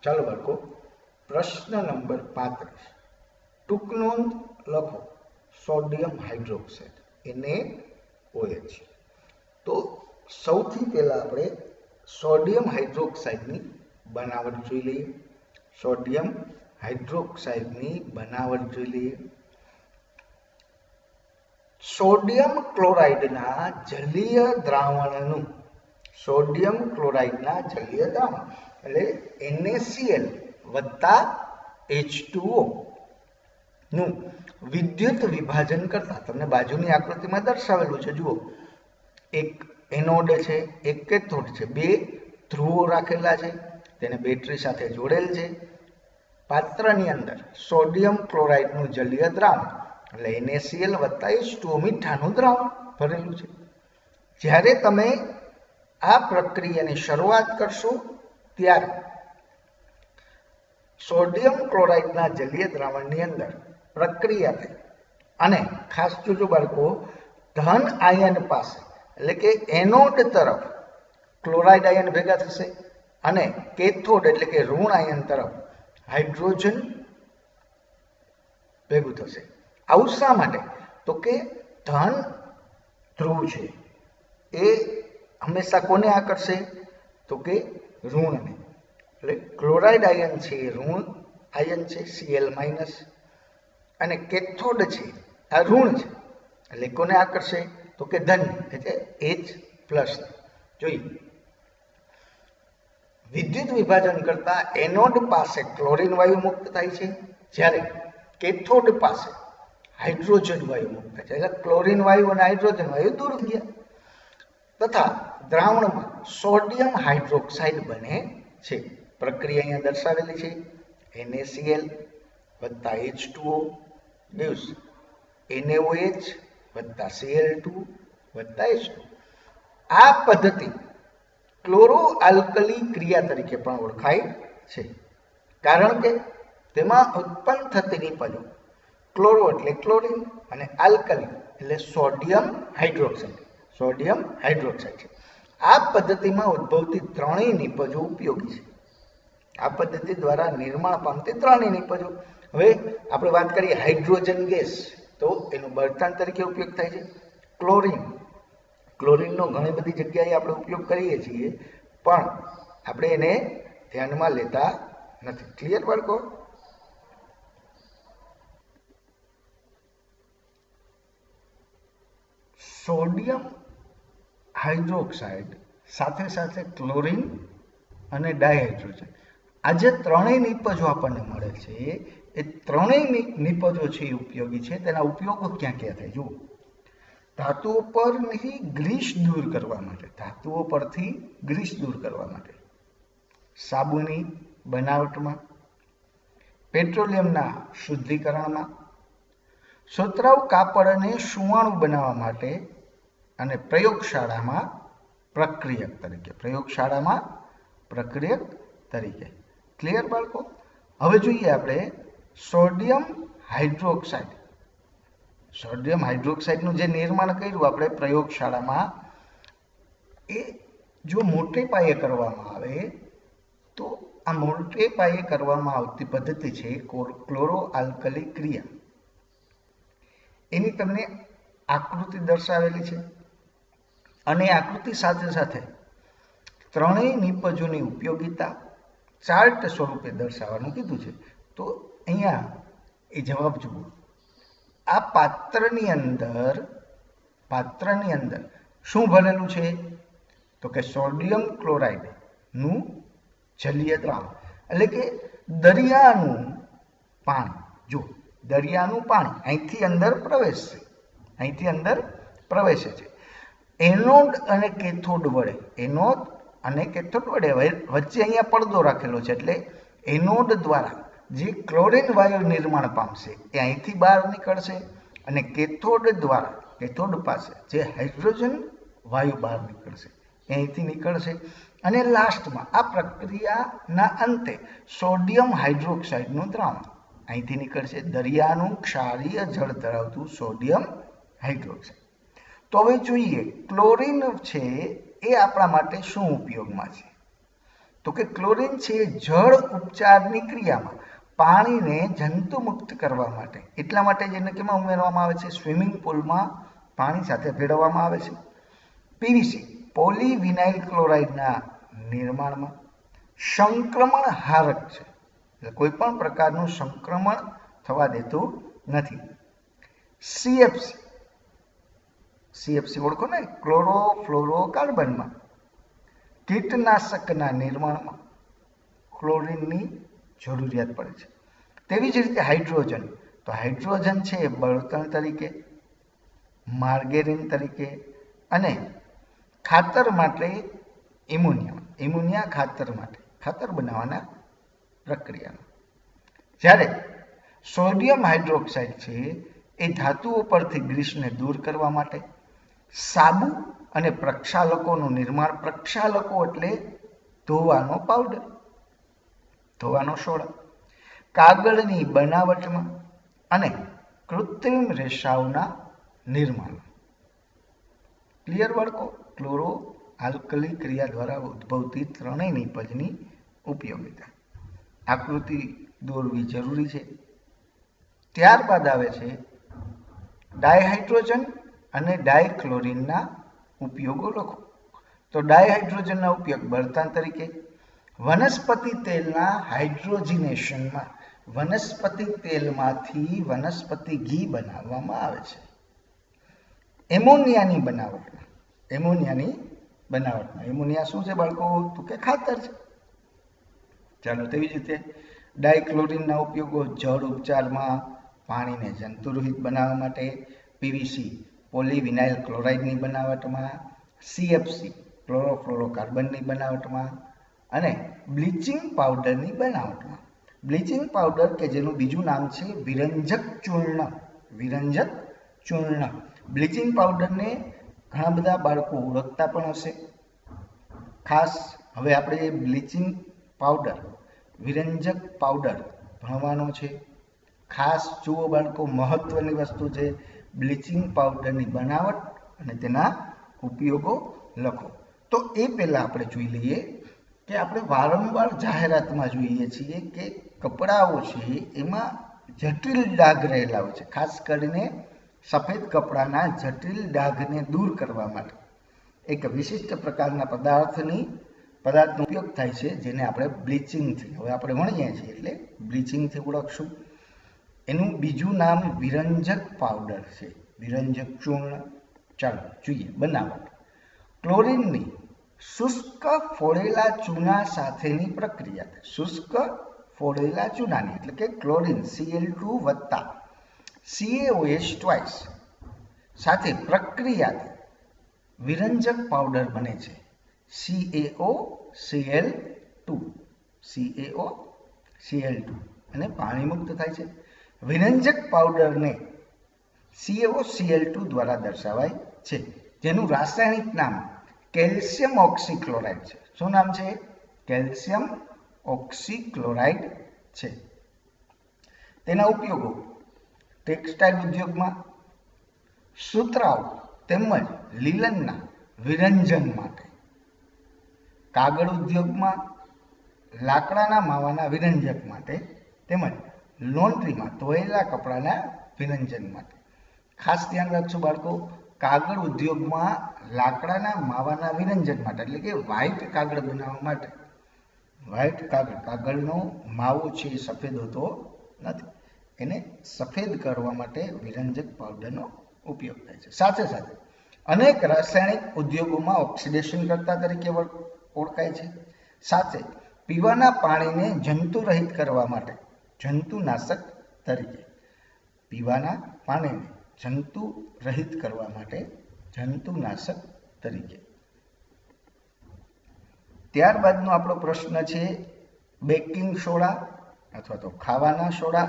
ચાલો બાળકો, પ્રશ્ન નંબર 35 ટૂંક નોંધ લખો. Sodium hydroxide NaOH. તો સૌથી પહેલા આપણે સોડિયમ હાઇડ્રોક્સાઇડની બનાવટ જોઈ લઈએ. સોડિયમ હાઇડ્રોક્સાઇડની બનાવટ જોઈ લઈએ. સોડિયમ ક્લોરાઇડના જલીય દ્રાવણનું સોડિયમ ક્લોરાઇડના જલીય દ્રાવણ એટલે NaCl વત્તા H2O નું વિદ્યુત વિભાજન કરતા તમને બાજુની આકૃતિમાં દર્શાવેલું છે. જુઓ, એક એનોડ છે, એક કેથોડ છે, બે ધ્રુવો રાખેલા છે, તેને બેટરી સાથે જોડેલ છે. પાત્રની અંદર સોડિયમ ક્લોરાઇડનું જલીય દ્રાવણ એટલે NaCl વત્તા H2O મીઠાનું દ્રાવણ ભરેલું છે. જ્યારે તમે આ પ્રક્રિયાની શરૂઆત કરશો ત્યારે સોડિયમ ક્લોરાઇડના જલીય દ્રાવણની અંદર પ્રક્રિયા થઈ અને ખાસ જોજો બાળકો, ધન આયન પાસે એટલે કે એનોડ તરફ ક્લોરાઇડ આયન ભેગા થશે અને કેથોડ એટલે કે ઋણ આયન તરફ હાઇડ્રોજન ભેગું થશે. આવું શા માટે? તો કે ધન ધ્રુવ છે એ હંમેશા કોને આકર્ષે? તો કે ઋણને. એટલે ક્લોરાઇડ આયન છે એ ઋણ આયન છે Cl માઇનસ, અને કેથોડ છે આ ઋણ છે એટલે કોને આકર્ષે? તો કે ધન એટલે H પ્લસ. જોઈએ, વિદ્યુત વિભાજન કરતા એનોડ પાસે ક્લોરીન વાયુ મુક્ત થાય છે, જ્યારે કેથોડ પાસે હાઇડ્રોજન વાયુ મુક્ત થાય છે. એટલે ક્લોરીન વાયુ અને હાઇડ્રોજન વાયુ દૂર ગયા તથા દ્રાવણમાં સોડિયમ હાઇડ્રોક્સાઇડ બને છે. પ્રક્રિયા અહીંયા દર્શાવેલી છે. NaCl વત્તા H2O gives NaOH વત્તા Cl2 વત્તા H2. આ પદ્ધતિ ક્લોરો આલ્કલી ક્રિયા તરીકે પણ ઓળખાય છે, કારણ કે તેમાં ઉત્પન્ન થતી નિપજો ક્લોરો એટલે ક્લોરીન અને આલ્કલી એટલે સોડિયમ હાઇડ્રોક્સાઇડ છે. આ પદ્ધતિમાં ઉદ્ભવતી ત્રણેય નિપજો ઉપયોગી છે. આ પદ્ધતિ દ્વારા નિર્માણ પામતી ત્રણેય નિપજો. હવે આપણે વાત કરીએ હાઇડ્રોજન ગેસ, તો એનું બળતણ તરીકે ઉપયોગ થાય છે. ક્લોરીનનો ઘણી બધી જગ્યાએ આપણે ઉપયોગ કરીએ છીએ, પણ આપણે એને ધ્યાનમાં લેતા નથી. ક્લિયર બાળકો? સોડિયમ હાઇડ્રોક્સાઇડ સાથે સાથે ક્લોરીન અને ડાયહાઇડ્રોજન, આ જે ત્રણેય નિપજો આપણને મળે છે એ ત્રણેય નિપજો છે એ ઉપયોગી છે. તેના ઉપયોગો ક્યાં ક્યાં થાય? જુઓ, ધાતુઓ પરથી ગ્રીસ દૂર કરવા માટે, સાબુની બનાવટમાં, પેટ્રોલિયમના શુદ્ધિકરણમાં, સુતરાઉ કાપડ અને સુવાણું બનાવવા માટે અને પ્રયોગશાળામાં પ્રક્રિયક તરીકે. ક્લિયર બાળકો? હવે જોઈએ આપણે સોડિયમ હાઇડ્રોક્સાઇડનું જે નિર્માણ કર્યું આપણે પ્રયોગશાળામાં, એ જો મોટે પાયે કરવામાં આવે તો આ મોટે પાયે કરવામાં આવતી પદ્ધતિ છે ક્લોરો આલ્કલી ક્રિયા. એની તમને આકૃતિ દર્શાવેલી છે અને આકૃતિ સાથે સાથે ત્રણેય નિપજોની ઉપયોગિતા ચાર્ટ સ્વરૂપે દર્શાવવાનું કીધું છે. તો અહીંયા એ જવાબ જુઓ. આ પાત્રની અંદર શું ભરેલું છે? તો કે સોડિયમ ક્લોરાઇડનું જલીય દ્રાવણ એટલે કે દરિયાનું પાણી. જો, દરિયાનું પાણી અહીંથી અંદર પ્રવેશે છે. એનોડ અને કેથોડ વડે વચ્ચે અહીંયા પડદો રાખેલો છે, એટલે એનોડ દ્વારા જે ક્લોરીન વાયુ નિર્માણ પામશે એ અહીંથી બહાર નીકળશે, અને કેથોડ પાસે જે હાઇડ્રોજન વાયુ બહાર નીકળશે એ અહીંથી નીકળશે, અને લાસ્ટમાં આ પ્રક્રિયાના અંતે સોડિયમ હાઇડ્રોક્સાઇડનું દ્રાવણ અહીંથી નીકળશે, દરિયાનું ક્ષારીય જળ ધરાવતું સોડિયમ હાઇડ્રોક્સાઇડ. તો હવે જોઈએ ક્લોરીન છે એ આપણા માટે શું ઉપયોગમાં છે? તો કે ક્લોરીન છે એ જળ ઉપચારની ક્રિયામાં પાણીને જંતુમુક્ત કરવા માટે, એટલા માટે જેને કેમાં ઉમેરવામાં આવે છે? સ્વિમિંગ પુલમાં પાણી સાથે ભેળવવામાં આવે છે. પીવીસી પોલીવિનાઇલ ક્લોરાઇડના નિર્માણમાં સંક્રમણ હારક છે, એટલે કોઈ પણ પ્રકારનું સંક્રમણ થવા દેતું નથી. સીએફસી ઓળખો ને, ક્લોરોફ્લોરોકાર્બનમાં કીટનાશકના નિર્માણમાં ક્લોરીનની જરૂરિયાત પડે છે. તેવી જ રીતે હાઇડ્રોજન, તો હાઇડ્રોજન છે એ બળતણ તરીકે, માર્ગેરિન તરીકે અને ખાતર માટે એમોનિયા ખાતર માટે, ખાતર બનાવવાના પ્રક્રિયામાં. જ્યારે સોડિયમ હાઇડ્રોક્સાઇડ છે એ ધાતુઓ પરથી ગ્રીસને દૂર કરવા માટે, સાબુ અને પ્રક્ષાલકોનું નિર્માણ, પ્રક્ષાલકો એટલે ધોવાનો પાવડર, ધોવાનો સોડા, કાગળની બનાવટમાં અને કૃત્રિમ રેસાઓના નિર્માણ. ક્લિયર બાળકો? ક્લોરો આલ્કલી ક્રિયા દ્વારા ઉદ્ભવતી ત્રણેય નિપજની ઉપયોગિતા. આકૃતિ દોરવી જરૂરી છે. ત્યારબાદ આવે છે ડાયહાઇડ્રોજન અને ડાયક્લોરીનના ઉપયોગો લખો. તો ડાયહાઇડ્રોજનના ઉપયોગ બળતણ તરીકે, વનસ્પતિ તેલના હાઇડ્રોજનેશનમાં, વનસ્પતિ તેલમાંથી વનસ્પતિ ઘી બનાવવામાં આવે છે. એમોનિયાની બનાવટમાં, એમોનિયા શું છે બાળકો? તો કે ખાતર છે. ચાલો, તેવી જ રીતે ડાયક્લોરીનના ઉપયોગો જળ ઉપચારમાં, પાણીને જંતુરહિત બનાવવા માટે, પીવીસી પોલીવિનાઇલ ક્લોરાઇડની બનાવટમાં, સીએફસી ક્લોરોફ્લોરોકાર્બનની બનાવટમાં અને બ્લીચિંગ પાવડરની બનાવટમાં. બ્લીચિંગ પાવડર કે જેનું બીજું નામ છે વિરંજક ચૂર્ણ, વિરંજક ચૂર્ણ. બ્લીચિંગ પાવડરને ઘણા બધા બાળકો ઓળખતા પણ હશે. ખાસ હવે આપણે બ્લીચિંગ પાવડર, વિરંજક પાવડર ભણવાનો છે. ખાસ જુઓ બાળકો, મહત્વની વસ્તુ છે બ્લીચિંગ પાવડરની બનાવટ અને તેના ઉપયોગો લખો. તો એ પહેલા આપણે જોઈ લઈએ કે આપણે વારંવાર જાહેરાતમાં જોઈએ છીએ કે કપડાઓ છે એમાં જટિલ ડાઘ રહેલા હોય છે. ખાસ કરીને સફેદ કપડાના જટિલ ડાઘને દૂર કરવા માટે એક વિશિષ્ટ પ્રકારના પદાર્થનો ઉપયોગ થાય છે, જેને આપણે બ્લીચિંગથી, હવે આપણે ભણીએ છીએ એટલે બ્લીચિંગથી ઓળખશું. એનું બીજું નામ વિરંજક પાવડર છે, વિરંજક ચૂર્ણ. ચાલો જોઈએ બનાવટ. ક્લોરીનની શુષ્ક ફોડેલા ચૂના સાથેની પ્રક્રિયા, શુષ્ક ફોડેલા ચૂનાની એટલે કે ક્લોરીન Cl2 વત્તા CaOH ટ્વાઇસ સાથે પ્રક્રિયાથી વિરંજક પાવડર બને છે. CaOCl2 અને પાણી મુક્ત થાય છે. વિરંજક પાવડરને CaOCl2 દ્વારા દર્શાવાય છે, જેનું રાસાયણિક નામ કેલ્શિયમ ઓક્સીક્લોરાઇડ છે. શું નામ છે? કેલ્શિયમ ઓક્સીક્લોરાઇડ છે. તેના ઉપયોગો ટેક્સટાઇલ ઉદ્યોગમાં, સુતરાઉ તેમજ લીલનના વિરંજન માટે, કાગળ ઉદ્યોગમાં, લાકડાના માવાના વિરંજક માટે તેમજ લોન્ડ્રીમાં ધોયેલા કપડાના વિરંજન માટે. ખાસ ધ્યાન રાખજો બાળકો, કાગળ ઉદ્યોગમાં લાકડાના માવાના વિરંજન માટે એટલે કે વ્હાઇટ કાગળ બનાવવા માટે, વ્હાઇટ કાગળ, કાગળનો માવો છે એ સફેદ હોતો નથી, એને સફેદ કરવા માટે વિરંજક પાવડરનો ઉપયોગ થાય છે. સાથે સાથે અનેક રાસાયણિક ઉદ્યોગોમાં ઓક્સિડેશન કરતા તરીકે ઓળખાય છે. સાથે પીવાના પાણીને જંતુરહિત કરવા માટે જંતુનાશક તરીકે, પીવાના પાણીને જંતુરહિત કરવા માટે જંતુનાશક તરીકે. ત્યારબાદનો આપણો પ્રશ્ન છે બેકિંગ સોડા અથવા તો ખાવાના સોડા,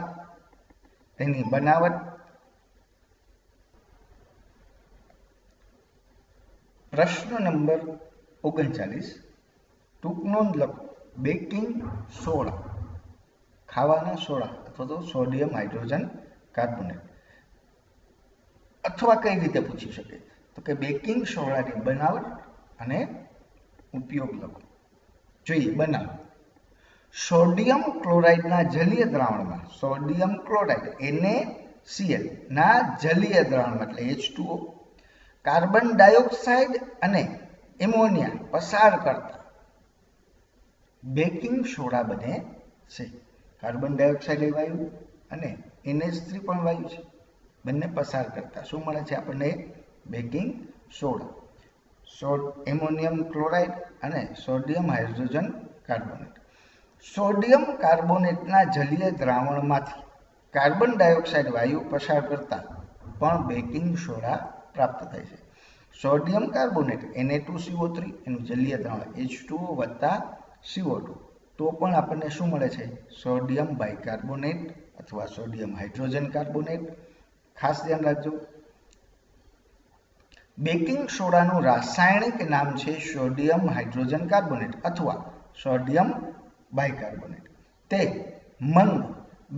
તેની બનાવટ. પ્રશ્ન નંબર 39, ટૂંક નોંધ લખો. બેકિંગ સોડા, ખાવાના સોડા અથવા તો સોડિયમ હાઇડ્રોજન કાર્બોનેટ. અથવા કઈ રીતે પૂછી શકે તો કે બેકિંગ સોડાની બનાવટ અને ઉપયોગ લખો. જોઈએ બનાવો. સોડિયમ ક્લોરાઇડના જલીય દ્રાવણમાં સોડિયમ ક્લોરાઇડ NaCl ના જલીય દ્રાવણમાં એટલે H2O કાર્બન ડાયોક્સાઇડ અને એમોનિયા પસાર કરતા બેકિંગ સોડા બને છે. કાર્બન ડાયોક્સાઇડ એ વાયુ અને NH3 પણ વાયુ છે. બંને પસાર કરતા શું મળે છે આપણને? Baking soda. એમોનિયમ ક્લોરાઇડ અને સોડિયમ હાઇડ્રોજન કાર્બોનેટ. સોડિયમ કાર્બોનેટના જલીય દ્રાવણમાંથી કાર્બન ડાયોક્સાઇડ વાયુ પસાર કરતા પણ બેકિંગ સોડા પ્રાપ્ત થાય છે. સોડિયમ કાર્બોનેટ Na2CO3 એનું જલીય દ્રાવણ H2O વત્તા CO2 તો પણ આપણને શું મળે છે? સોડિયમ બાયકાર્બોનેટ અથવા સોડિયમ હાઇડ્રોજન કાર્બોનેટ. ખાસ ધ્યાન રાખજો. બેકિંગ સોડાનું રાસાયણિક નામ છે સોડિયમ હાઇડ્રોજન કાર્બોનેટ અથવા સોડિયમ બાયકાર્બોનેટ. તે મંદ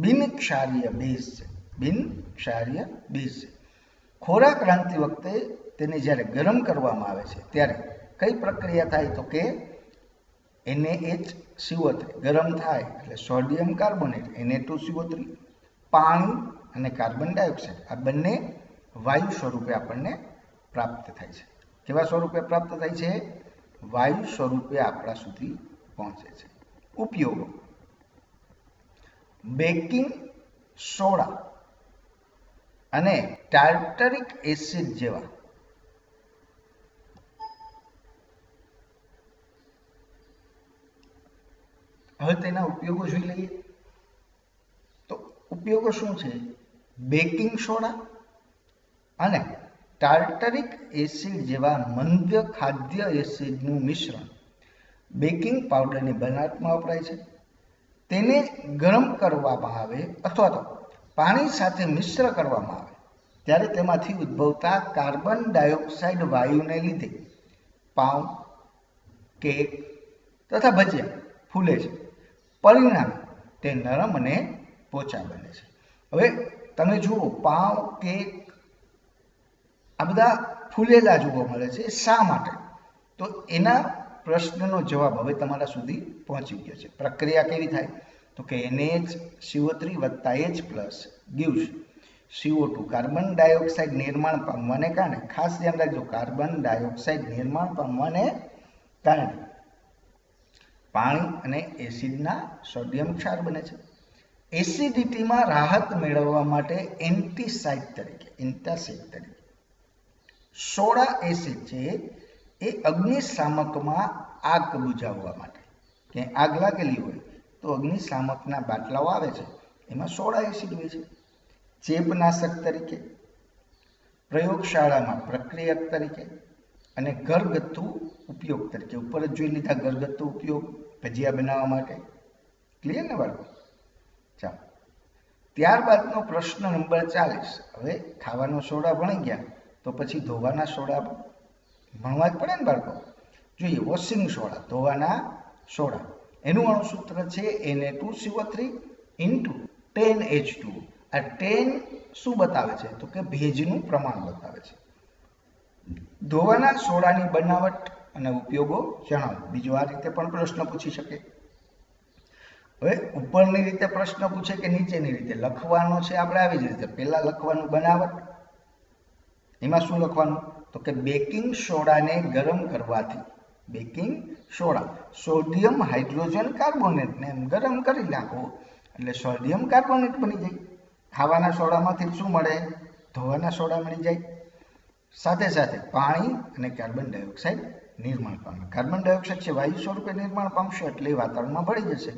બિનક્ષારીય બેઝ છે. બિનક્ષારીય બેઝ છે. ખોરાક રાંધતી વખતે તેને જ્યારે ગરમ કરવામાં આવે છે ત્યારે કઈ પ્રક્રિયા થાય? તો કે NaHCO3 ગરમ થાય એટલે સોડિયમ કાર્બોનેટ Na2CO3 પાણી અને કાર્બન ડાયોક્સાઇડ આ બંને વાયુ સ્વરૂપે આપણને પ્રાપ્ત થાય છે. કેવા સ્વરૂપે પ્રાપ્ત થાય છે? વાયુ સ્વરૂપે આપણા સુધી પહોંચે છે. ઉપયોગો. બેકિંગ સોડા અને ટાર્ટરિક એસિડ જેવા હવે તેના ઉપયોગો જોઈ લઈએ. તો ઉપયોગો શું છે? બેકિંગ સોડા અને ટાર્ટરિક એસિડ જેવા મંદ ખાદ્ય એસિડનું મિશ્રણ બેકિંગ પાવડરની બનાવટમાં વપરાય છે. તેને ગરમ કરવામાં આવે અથવા તો પાણી સાથે મિશ્ર કરવામાં આવે ત્યારે તેમાંથી ઉદ્ભવતા કાર્બન ડાયોક્સાઇડ વાયુને લીધે પાઉં, કેક તથા ભજીયા ફૂલે છે. પરિણામે તે નરમ અને પોચા બને છે. હવે તમે જુઓ પાઉં, કેક આ બધા ફૂલેલા જોવા મળે છે. શા માટે? તો એના પ્રશ્નનો જવાબ હવે તમારા સુધી પહોંચી ગયો છે. પ્રક્રિયા કેવી થાય? તો કે NaCO3 વત્તા H plus gives CO2 carbon dioxide નિર્માણ પામવાને કારણે, ખાસ ધ્યાન રાખજો, કાર્બન ડાયોક્સાઇડ નિર્માણ પામવાને કારણે પાણી અને એસિડના સોડિયમ ક્ષાર બને છે. એસિડિટીમાં રાહત મેળવવા માટે એન્ટાસિડ તરીકે સોડા એસિડ છે એ અગ્નિશામકમાં આગ બુઝાવવા માટે, ક્યાંય આગ લાગેલી હોય તો અગ્નિશામકના બાટલાઓ આવે છે એમાં સોડા એસિડ હોય છે. ચેપનાશક તરીકે, પ્રયોગશાળામાં પ્રક્રિયક તરીકે અને ઘરગથ્થુ ઉપયોગ તરીકે. ઉપર જ જોઈ લીધા ઘરગથ્થુ ઉપયોગ ભજીયા બનાવવા માટે. ક્લિયર ને બાળકો? ચાલો, ત્યારબાદનો પ્રશ્ન નંબર 40. હવે ખાવાનો સોડા ભણી ગયા તો પછી ધોવાના સોડા ભણવા જ પડે ને બાળકો? જોઈએ વોશિંગ સોડા, ધોવાના સોડા. એનું અણુસૂત્ર છે Na2CO3 × 10H2O. આ 10 શું બતાવે છે? તો કે ભેજનું પ્રમાણ બતાવે છે. ધોવાના સોડાની બનાવટ અને ઉપયોગો જણાવો. બીજો આ રીતે પણ પ્રશ્ન પૂછી શકે. હવે ઉપરની રીતે પ્રશ્ન પૂછે કે નીચેની રીતે લખવાનો છે આપણે આવી જ રીતે. પહેલા લખવાનું બનાવટ. એમાં શું લખવાનું? તો કે બેકિંગ સોડાને ગરમ કરવાથી બેકિંગ સોડા સોડિયમ હાઇડ્રોજન કાર્બોનેટને ગરમ કરી નાખો એટલે સોડિયમ કાર્બોનેટ બની જાય. ખાવાના સોડામાંથી શું મળે? ધોવાના સોડા મળી જાય. સાથે સાથે પાણી અને કાર્બન ડાયોક્સાઇડ નિર્માણ પામે. કાર્બન ડાયોક્સાઇડ છે વાયુ સ્વરૂપે નિર્માણ પામશે એટલે વાતાવરણમાં ભળી જશે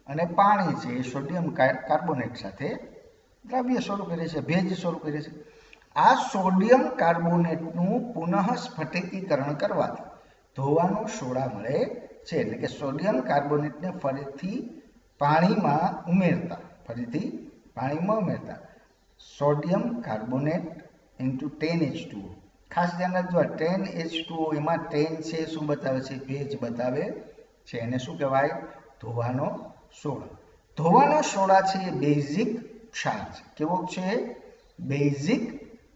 અને પાણી છે એ સોડિયમ કાર્બોનેટ સાથે દ્રાવ્ય સ્વરૂપે રહેશે, ભેજ સ્વરૂપે રહેશે. આ સોડિયમ કાર્બોનેટનું પુનઃ સ્ફટિકીકરણ કરવાથી ધોવાનો સોડા મળે છે. એટલે કે સોડિયમ કાર્બોનેટને ફરીથી પાણીમાં ઉમેરતા સોડિયમ કાર્બોનેટ × 10H2O. ખાસ ધ્યાન રાખજો, 10H2O એમાં 10 છે શું બતાવે છે? ભેજ બતાવે છે. એને શું કહેવાય? ધોવાનો સોડા. ધોવાનો સોડા છે એ બેઝિક ક્ષાર છે. કેવો છે? બેઝિક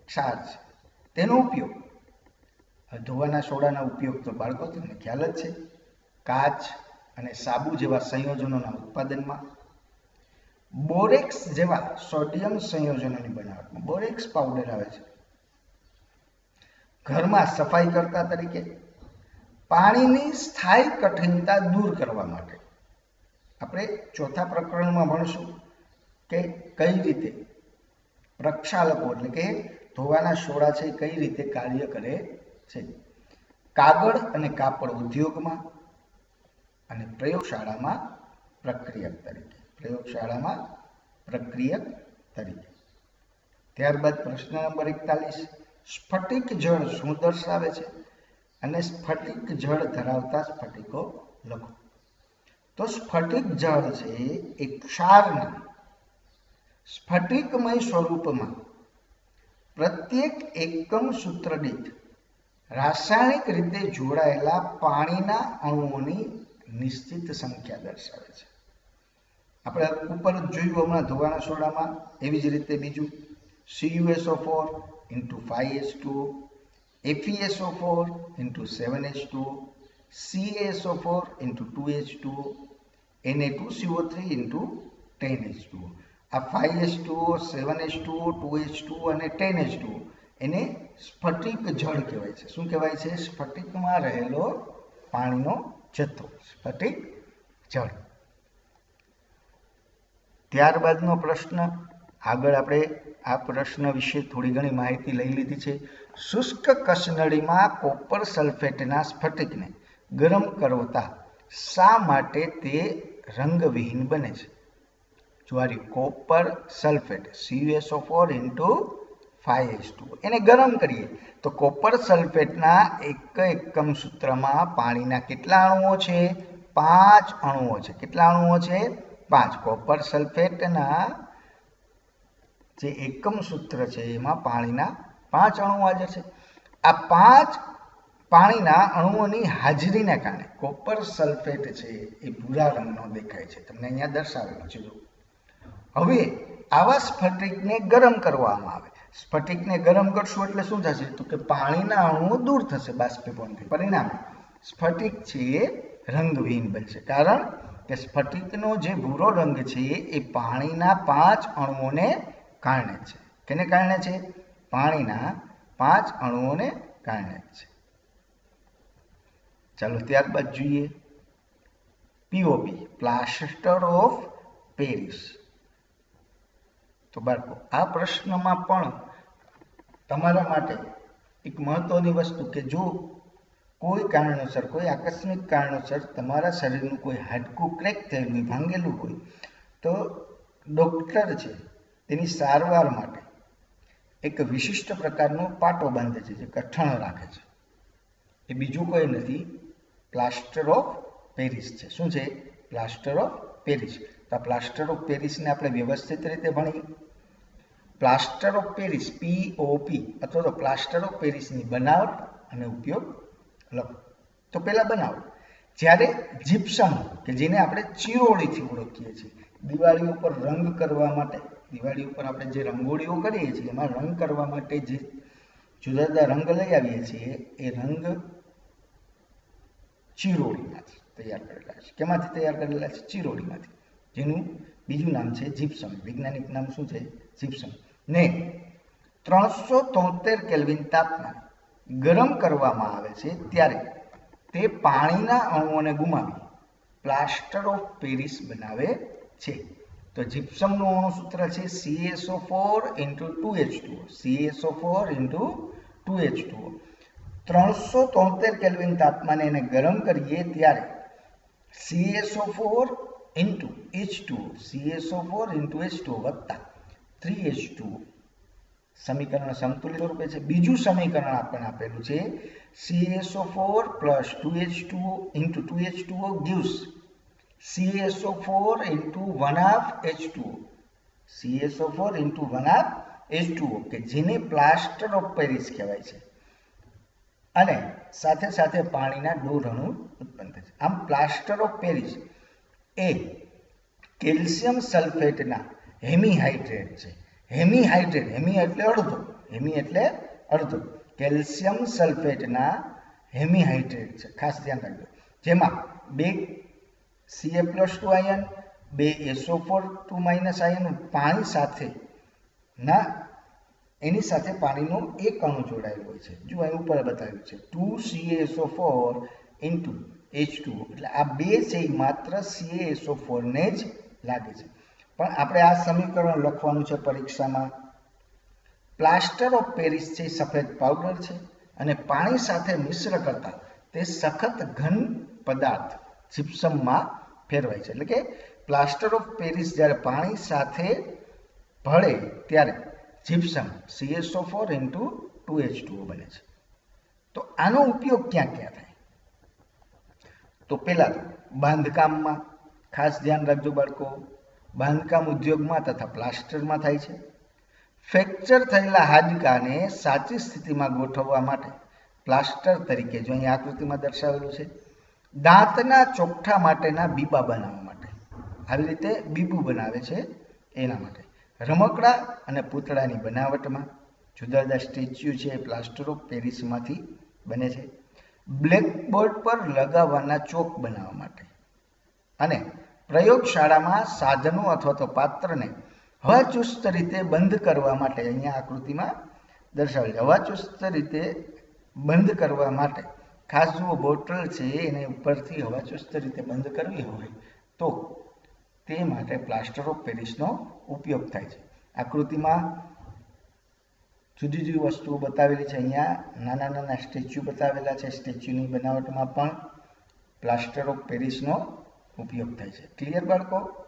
ક્ષાર છે. તેનો ઉપયોગ, ધોવાના સોડાના ઉપયોગ તો બાળકો તમને ખ્યાલ જ છે. કાચ, અને સાબુ જેવા સંયોજનોના ઉત્પાદનમાં, બોરેક્સ જેવા સોડિયમ સંયોજનોની બનાવટમાં, બોરેક્સ પાવડર આવે છે, ઘરમાં સફાઈ કરતા તરીકે, પાણીની સ્થાયી કઠિનતા દૂર કરવા માટે. આપણે ચોથા પ્રકરણમાં ભણશું કે કઈ રીતે પ્રક્ષાલકો એટલે કે ધોવાના સોડા છે કઈ રીતે કાર્ય કરે છે. કાગળ અને કાપડ ઉદ્યોગમાં અને પ્રયોગશાળામાં પ્રક્રિયક તરીકે, પ્રયોગશાળામાં પ્રક્રિયક તરીકે. ત્યારબાદ પ્રશ્ન નંબર 41, સ્ફટિક જળ શું દર્શાવે છે અને સ્ફટિક જળ ધરાવતા સ્ફટિકો લખો. તો સ્ફટિક જળ છે એ ક્ષારના સ્ફટિકમય સ્વરૂપમાં પ્રત્યેક એકમ સૂત્ર દીઠ રાસાયણિક રીતે જોડાયેલા પાણીના અણુઓની નિશ્ચિત સંખ્યા દર્શાવે છે. આપણે ઉપર જોયું હમણાં ધોવાના સોડામાં, એવી જ રીતે બીજું CuSO4 into 5H2O, FeSO4 into 7H2O, CaSO4 into 2H2O, Na2CO3 into 10H2O. આ 5H2O, 7H2O, 2H2O અને 10H2O એને સ્ફટિક જળ કહેવાય છે. શું કહેવાય છે? સ્ફટિકમાં રહેલો પાણીનો જથ્થો, સ્ફટિક જળ. ત્યારબાદનો પ્રશ્ન, આગળ આપણે આ પ્રશ્ન વિશે થોડી ઘણી માહિતી લઈ લીધી છે. શુષ્ક કસનળીમાં કોપર સલ્ફેટના સ્ફટિકને ગરમ કરતા શા માટે તે રંગવિહીન બને છે? જ્વારી copper sulphate CuSO4 into 5H2O એને ગરમ કરીએ તો કોપર સલ્ફેટના એક એકમ સૂત્રમાં પાણીના કેટલા અણુઓ છે? 5 અણુઓ છે. કેટલા અણુઓ છે? 5. કોપર સલ્ફેટના જે એકમ સૂત્ર છે એમાં પાણીના 5 અણુઓ હાજર છે. આ 5 પાણીના અણુઓની હાજરીને કારણે કોપર સલ્ફેટ છે એ ભૂરા રંગનો દેખાય છે. તમને અહીંયા દર્શાવેલું છે. હવે આવા સ્ફટિકને ગરમ કરવામાં આવે. સ્ફટિકને ગરમ કરશું એટલે શું થશે? તો કે પાણીના અણુઓ દૂર થશે બાષ્પીભવનથી. પરિણામે સ્ફટિક છે એ રંગવિહીન બનશે. કારણ કે સ્ફટિકનો જે ભૂરો રંગ છે એ પાણીના 5 અણુઓને કારણે છે. કેને કારણે છે? પાણીના 5 અણુઓને કારણે છે. ચાલો ત્યારબાદ જોઈએ POP, પ્લાસ્ટર ઓફ પેરિસ. તો બાળકો આ પ્રશ્નમાં પણ તમારા માટે એક મહત્વની વસ્તુ કે જો કોઈ કારણોસર, કોઈ આકસ્મિક કારણોસર તમારા શરીરનું કોઈ હાડકું ક્રેક થયેલું હોય, ભાંગેલું હોય, તો ડૉક્ટર છે તેની સારવાર માટે એક વિશિષ્ટ પ્રકારનો પાટો બાંધે છે, જે કઠણ રાખે છે. એ બીજું કોઈ નથી, પ્લાસ્ટર ઓફ પેરિસ છે. શું છે? Plaster of Paris. તો આ પ્લાસ્ટર ઓફ પેરિસને આપણે વ્યવસ્થિત રીતે ભણીએ. પ્લાસ્ટર ઓફ પેરિસ POP અથવા તો પ્લાસ્ટર ઓફ પેરિસની બનાવટ અને ઉપયોગ લખો. તો પહેલા બનાવટ. જ્યારે જીપ્સમ કે જેને આપણે ચિરોડીથી ઓળખીએ છીએ, દિવાળી ઉપર રંગ કરવા માટે, દિવાળી ઉપર આપણે જે રંગોળીઓ કરીએ છીએ એમાં રંગ કરવા માટે જે જુદા જુદા રંગ લઈ આવીએ છીએ એ રંગ ચિરોડીમાંથી તૈયાર કરેલા છે. કેમાંથી તૈયાર કરેલા છે? ચિરોડીમાંથી. જેનું બીજું નામ છે જીપ્સમ. વૈજ્ઞાનિક નામ શું છે? જીપ્સમ. ને 373 કેલ્વિન તાપમાન ગરમ કરવામાં આવે છે ત્યારે તે પાણીના અણુઓને ગુમાવી પ્લાસ્ટર ઓફ પેરિસ બનાવે છે. તો જીપ્સમનું અણુ સૂત્ર છે CaSO4 into 2H2O. CaSO4 into 2H2O. 373 kelvin તાપમાને એને ગરમ કરીએ ત્યારે CaSO4 into H2O, CaSO4 into H2O વત્તા 3H2O સમીકરણ સમતુલ્ય સ્વરૂપે છે. બીજું સમીકરણ આપણને આપેલું છે CaSO4 plus 2H2O into 2H2O gives CaSO4 into 1/2 H2O. CaSO4 into 1/2 H2O કે જેને પ્લાસ્ટર ઓફ પેરિસ કહેવાય છે. અને સાથે સાથે પાણીના ડોર અણુ ઉત્પન્ન થાય છે. આમ પ્લાસ્ટર ઓફ પેરિસ એ કેલ્શિયમ સલ્ફેટના હેમીહાઇડ્રેટ છે. હેમીહાઇડ્રેટ, હેમી એટલે અડધો, હેમી એટલે અડધો, કેલ્શિયમ સલ્ફેટના હેમીહાઇડ્રેટ છે. ખાસ ધ્યાન રાખજો. જેમાં 2 Ca+2 આયન, 2 SO4 2- આયન પાણી સાથે ના એની સાથે પાણીનો એક અણુ જોડાયેલો હોય છે. જો અહીં ઉપર બતાવ્યું છે 2CaSO4 into H2O, એટલે આ બે છે એ માત્ર CaSO4 ને જ લાગે છે. પણ આપણે આ સમીકરણ લખવાનું છે પરીક્ષામાં. પ્લાસ્ટર ઓફ પેરિસ છે સફેદ પાવડર છે અને પાણી સાથે મિશ્ર કરતા તે સખત ઘન પદાર્થ જીપ્સમમાં ફેરવાય છે. એટલે કે પ્લાસ્ટર ઓફ પેરિસ જ્યારે પાણી સાથે ભળે ત્યારે જીપ્સમ CaSO4 into 2H2O બને છે. તો આનો ઉપયોગ ક્યાં ક્યાં થાય? તો પહેલા તો બાંધકામમાં, ખાસ ધ્યાન રાખજો બાળકો, બાંધકામ ઉદ્યોગમાં તથા પ્લાસ્ટરમાં થાય છે. ફ્રેક્ચર થયેલા હાડકાને સાચી સ્થિતિમાં ગોઠવવા માટે પ્લાસ્ટર તરીકે, જો અહીં આકૃતિમાં દર્શાવેલું છે, દાંતના ચોકઠા માટેના બીબા બનાવવા માટે, આવી રીતે બીબું બનાવે છે એના માટે. રમકડા અને પૂતળાની બનાવટમાં જુદા જુદા સ્ટેચ્યુ છે એ પ્લાસ્ટર ઓફ પેરિસમાંથી બને છે. બ્લેકબોર્ડ પર લગાવવાના ચોક બનાવવા માટે અને પ્રયોગશાળામાં સાધનો અથવા તો પાત્રને હવાચુસ્ત રીતે બંધ કરવા માટે, અહીંયા આકૃતિમાં દર્શાવેલ છે, હવાચુસ્ત રીતે બંધ કરવા માટે ખાસ જુઓ બોટલ છે એને ઉપરથી હવાચુસ્ત રીતે બંધ કરવી હોય તો તે માટે પ્લાસ્ટર ઓફ પેરિસનો ઉપયોગ થાય છે. આકૃતિમાં જુદી જુદી વસ્તુઓ બતાવેલી છે. અહીંયા નાના નાના સ્ટેચ્યુ બતાવેલા છે. સ્ટેચ્યુની બનાવટમાં પણ પ્લાસ્ટર ઓફ પેરિસનો ઉપયોગ થાય છે. ક્લિયર બાળકો?